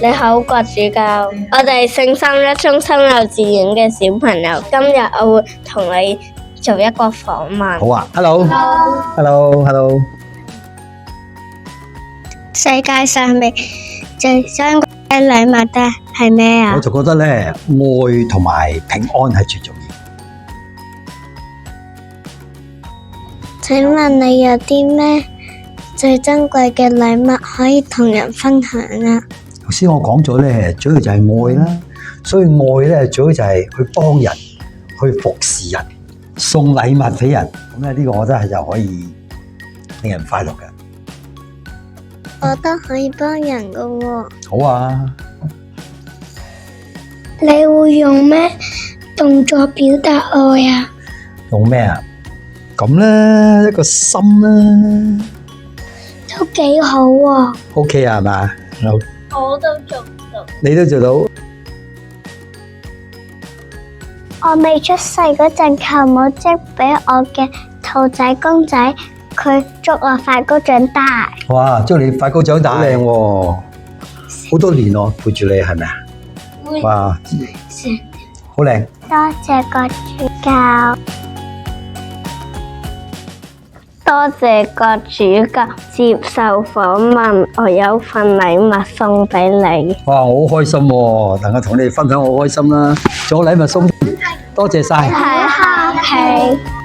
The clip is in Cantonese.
你好，郭主教，我哋聖三一中心幼稚園嘅小朋友，今日我會同你做一個訪問。好啊 ，Hello。世界上面最珍貴嘅禮物係咩啊？我就覺得咧，愛同埋平安係最重要。請問你有啲咩最珍貴嘅禮物可以同人分享啊？頭先我講咗咧，主要就係愛啦，所以愛咧主要就係去幫人、去服侍人、送禮物俾人，咁咧呢個我覺得係就可以令人快樂嘅。我都可以幫人噶喎。好啊，你會用咩動作表達愛啊？用咩啊？咁咧一個心啦都幾好喎。 ，OK 啊，係嘛？我都做到。你都做到。我未出世嗰陣，舅母織俾我嘅兔仔公仔，佢祝我快高長大。哇！祝你快高長大，好靚喎！好多年咯，陪住你係咪啊？哇！好靚。多謝個主教，多謝個主教接受訪問，我有份禮物送俾你。哇！我好開心喎，能夠同你哋分享，我好開心啦！仲有禮物送，多謝晒。睇下期。